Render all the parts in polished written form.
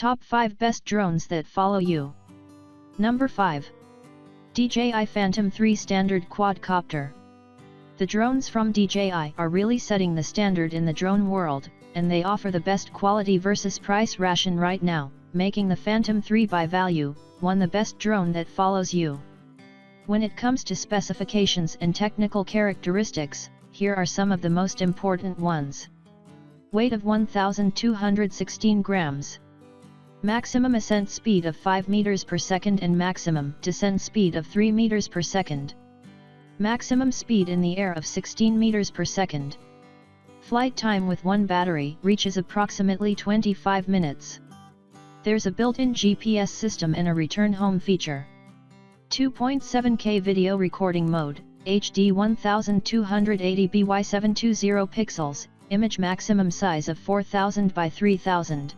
Top 5 Best Drones That Follow You. Number 5. DJI Phantom 3 Standard Quadcopter. The drones from DJI are really setting the standard in the drone world, and they offer the best quality versus price ration right now, making the Phantom 3 by value, one the best drone that follows you. When it comes to specifications and technical characteristics, here are some of the most important ones. Weight of 1,216 grams. Maximum ascent speed of 5 meters per second and maximum descent speed of 3 meters per second. Maximum speed in the air of 16 meters per second. Flight time with one battery reaches approximately 25 minutes. There's a built-in GPS system and a return home feature. 2.7K video recording mode, HD 1280 by 720 pixels, image maximum size of 4000 by 3000.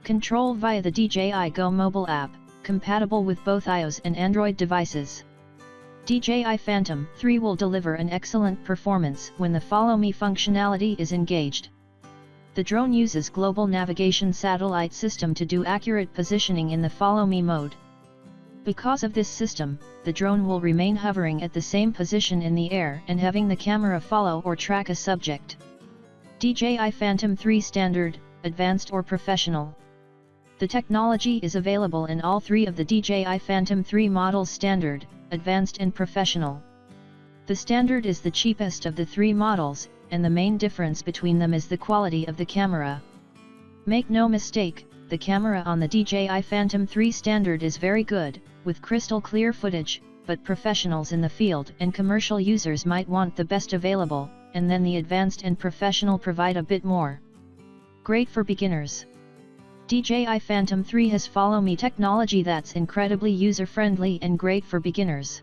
Control via the DJI Go mobile app, compatible with both iOS and Android devices. DJI Phantom 3 will deliver an excellent performance when the Follow Me functionality is engaged. The drone uses global navigation satellite system to do accurate positioning in the Follow Me mode. Because of this system, the drone will remain hovering at the same position in the air and having the camera follow or track a subject. DJI Phantom 3 Standard, Advanced or Professional. The technology is available in all three of the DJI Phantom 3 models: Standard, Advanced and Professional. The Standard is the cheapest of the three models, and the main difference between them is the quality of the camera. Make no mistake, the camera on the DJI Phantom 3 Standard is very good, with crystal clear footage, but professionals in the field and commercial users might want the best available, and then the Advanced and Professional provide a bit more. Great for beginners. DJI Phantom 3 has Follow Me technology that's incredibly user-friendly and great for beginners.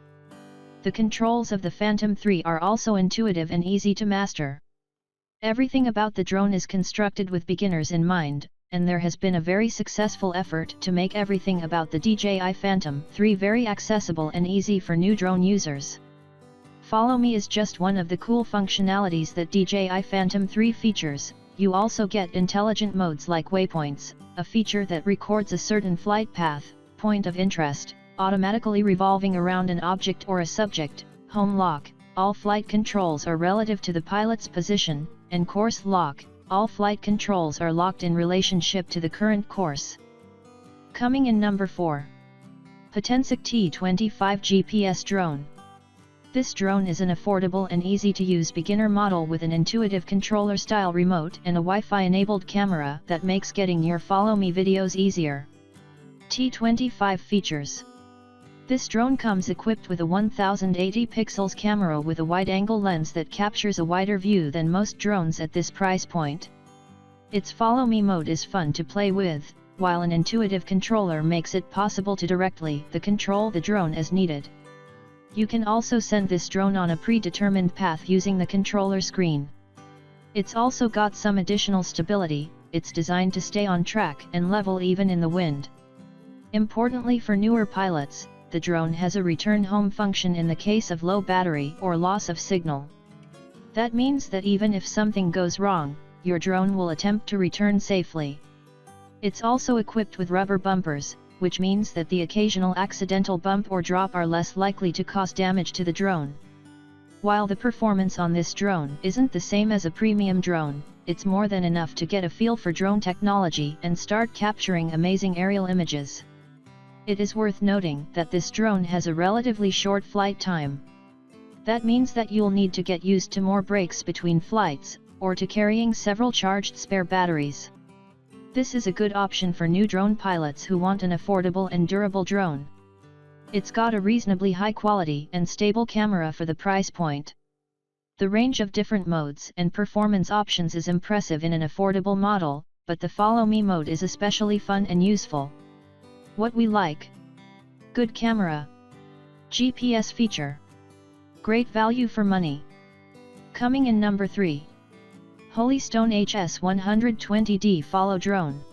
The controls of the Phantom 3 are also intuitive and easy to master. Everything about the drone is constructed with beginners in mind, and there has been a very successful effort to make everything about the DJI Phantom 3 very accessible and easy for new drone users. Follow Me is just one of the cool functionalities that DJI Phantom 3 features. You also get intelligent modes like waypoints, a feature that records a certain flight path, point of interest, automatically revolving around an object or a subject, home lock, all flight controls are relative to the pilot's position, and course lock, all flight controls are locked in relationship to the current course. Coming in number 4. Potensec T25 GPS Drone. This drone is an affordable and easy-to-use beginner model with an intuitive controller-style remote and a Wi-Fi-enabled camera that makes getting your Follow Me videos easier. T25 features. This drone comes equipped with a 1080 pixels camera with a wide-angle lens that captures a wider view than most drones at this price point. Its Follow Me mode is fun to play with, while an intuitive controller makes it possible to directly control the drone as needed. You can also send this drone on a predetermined path using the controller screen. It's also got some additional stability, it's designed to stay on track and level even in the wind. Importantly for newer pilots, the drone has a return home function in the case of low battery or loss of signal. That means that even if something goes wrong, your drone will attempt to return safely. It's also equipped with rubber bumpers, which means that the occasional accidental bump or drop are less likely to cause damage to the drone. While the performance on this drone isn't the same as a premium drone, it's more than enough to get a feel for drone technology and start capturing amazing aerial images. It is worth noting that this drone has a relatively short flight time. That means that you'll need to get used to more breaks between flights, or to carrying several charged spare batteries. This is a good option for new drone pilots who want an affordable and durable drone. It's got a reasonably high quality and stable camera for the price point. The range of different modes and performance options is impressive in an affordable model, but the Follow Me mode is especially fun and useful. What we like: good camera, GPS feature, great value for money. Coming in number 3. Holystone HS120D Follow Drone.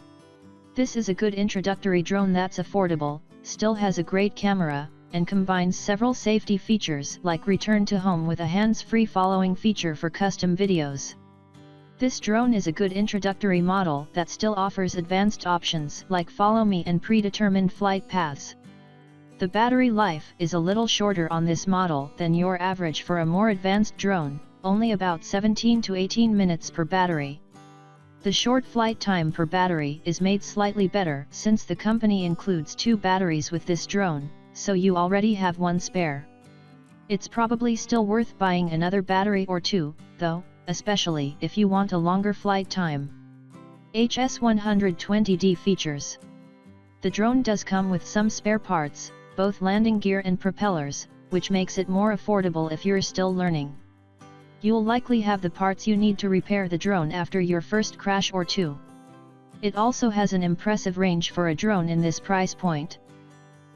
This is a good introductory drone that's affordable, still has a great camera, and combines several safety features like return to home with a hands-free following feature for custom videos. This drone is a good introductory model that still offers advanced options like follow me and predetermined flight paths. The battery life is a little shorter on this model than your average for a more advanced drone, only about 17 to 18 minutes per battery. The short flight time per battery is made slightly better since the company includes 2 batteries with this drone, so you already have one spare. It's probably still worth buying another battery or 2, though, especially if you want a longer flight time. HS120D features. The drone does come with some spare parts, both landing gear and propellers, which makes it more affordable if you're still learning. You'll likely have the parts you need to repair the drone after your first crash or 2. It also has an impressive range for a drone in this price point.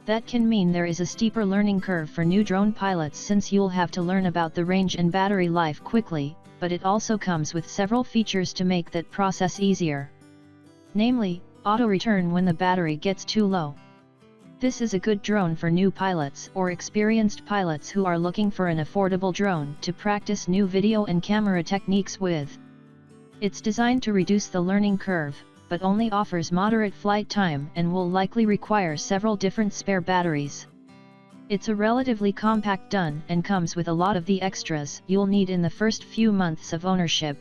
That can mean there is a steeper learning curve for new drone pilots since you'll have to learn about the range and battery life quickly, but it also comes with several features to make that process easier. Namely, auto return when the battery gets too low. This is a good drone for new pilots or experienced pilots who are looking for an affordable drone to practice new video and camera techniques with. It's designed to reduce the learning curve, but only offers moderate flight time and will likely require several different spare batteries. It's a relatively compact drone and comes with a lot of the extras you'll need in the first few months of ownership.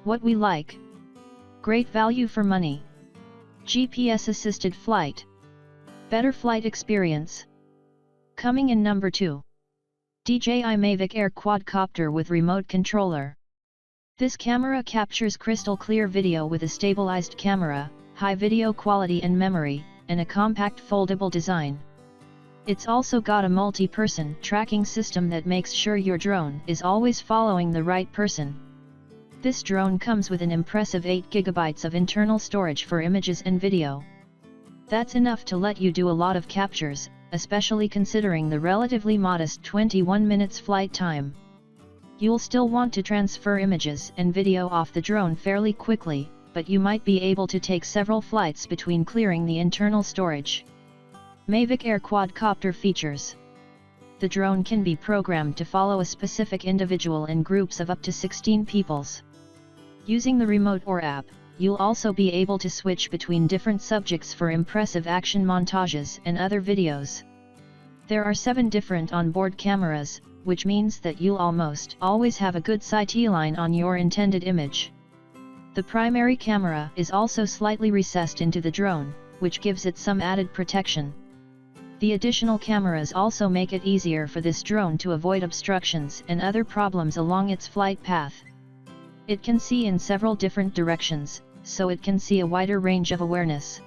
What we like: great value for money, GPS assisted flight, better flight experience. Coming in number 2. DJI Mavic Air Quadcopter with remote controller. This camera captures crystal clear video with a stabilized camera, high video quality and memory, and a compact foldable design. It's also got a multi-person tracking system that makes sure your drone is always following the right person. This drone comes with an impressive 8 GB of internal storage for images and video. That's enough to let you do a lot of captures, especially considering the relatively modest 21 minutes flight time. You'll still want to transfer images and video off the drone fairly quickly, but you might be able to take several flights between clearing the internal storage. Mavic Air Quadcopter features. The drone can be programmed to follow a specific individual in groups of up to 16 people. Using the remote or app, you'll also be able to switch between different subjects for impressive action montages and other videos. There are 7 different onboard cameras, which means that you'll almost always have a good sight line on your intended image. The primary camera is also slightly recessed into the drone, which gives it some added protection. The additional cameras also make it easier for this drone to avoid obstructions and other problems along its flight path. It can see in several different directions, so it can see a wider range of awareness.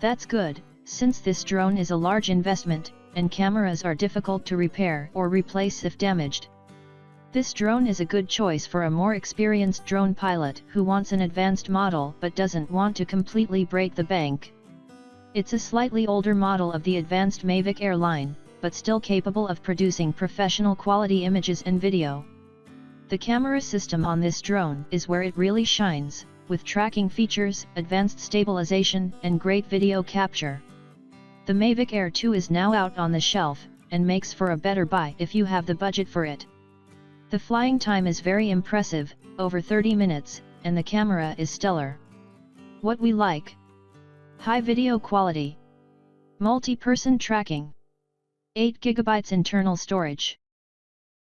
That's good, since this drone is a large investment, and cameras are difficult to repair or replace if damaged. This drone is a good choice for a more experienced drone pilot who wants an advanced model but doesn't want to completely break the bank. It's a slightly older model of the advanced Mavic Air line, but still capable of producing professional quality images and video. The camera system on this drone is where it really shines, with tracking features, advanced stabilization, and great video capture. The Mavic Air 2 is now out on the shelf, and makes for a better buy if you have the budget for it. The flying time is very impressive, over 30 minutes, and the camera is stellar. What we like: high video quality, multi-person tracking, 8 GB internal storage.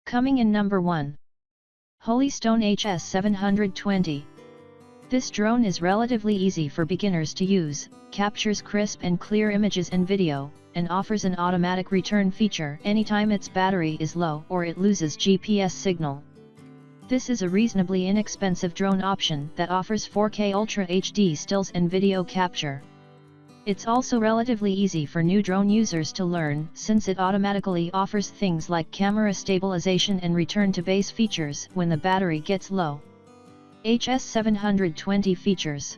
Coming in number 1. Holystone HS720. This drone is relatively easy for beginners to use, captures crisp and clear images and video, and offers an automatic return feature anytime its battery is low or it loses GPS signal. This is a reasonably inexpensive drone option that offers 4K Ultra HD stills and video capture. It's also relatively easy for new drone users to learn since it automatically offers things like camera stabilization and return to base features when the battery gets low. HS720 features.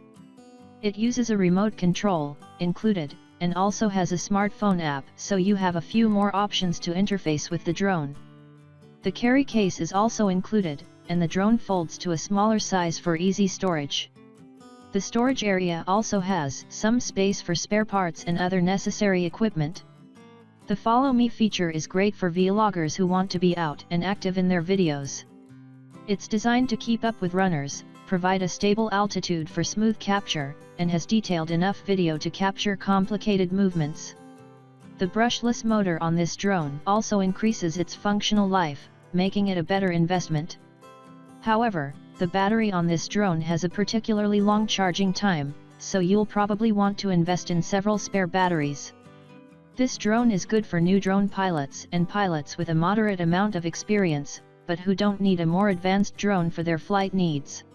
It uses a remote control, included, and also has a smartphone app, so you have a few more options to interface with the drone. The carry case is also included, and the drone folds to a smaller size for easy storage. The storage area also has some space for spare parts and other necessary equipment. The Follow Me feature is great for vloggers who want to be out and active in their videos. It's designed to keep up with runners, provide a stable altitude for smooth capture, and has detailed enough video to capture complicated movements. The brushless motor on this drone also increases its functional life, making it a better investment. However, the battery on this drone has a particularly long charging time, so you'll probably want to invest in several spare batteries. This drone is good for new drone pilots and pilots with a moderate amount of experience, but who don't need a more advanced drone for their flight needs.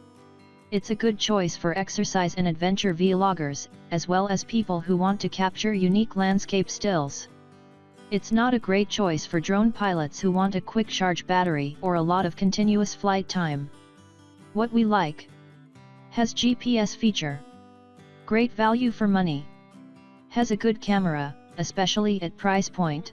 It's a good choice for exercise and adventure vloggers, as well as people who want to capture unique landscape stills. It's not a great choice for drone pilots who want a quick charge battery or a lot of continuous flight time. What we like: has GPS feature, great value for money, has a good camera, especially at price point,